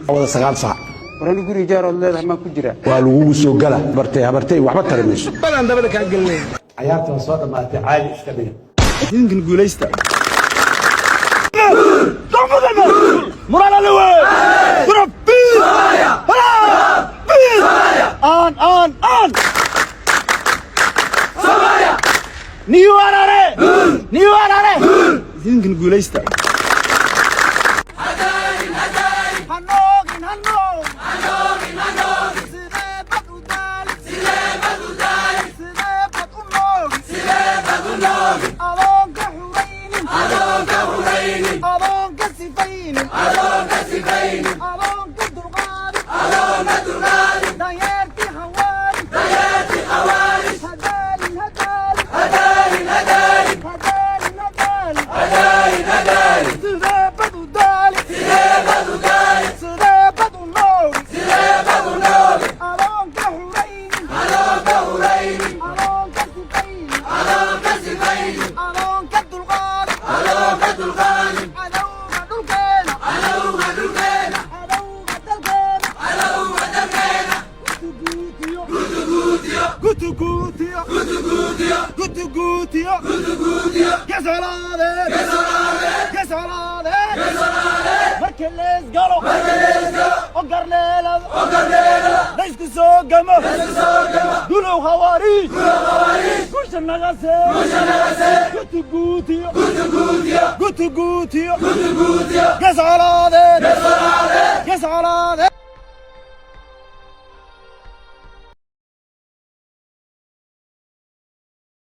wada 9 saac warani guri jaaro leedahay ma ku jira waa lagu soo gala bartay waxba tarimayso balan dabada ka galnay ciyaartan soo dhamaatay caadi iska dhig idinkan guuleysta murala lewe rabbi an Somalia niyo arare idinkan guuleysta Markeles galo ogarneela daysku soo gamo dulow hawari kushanaase gutu gutiyo gesalade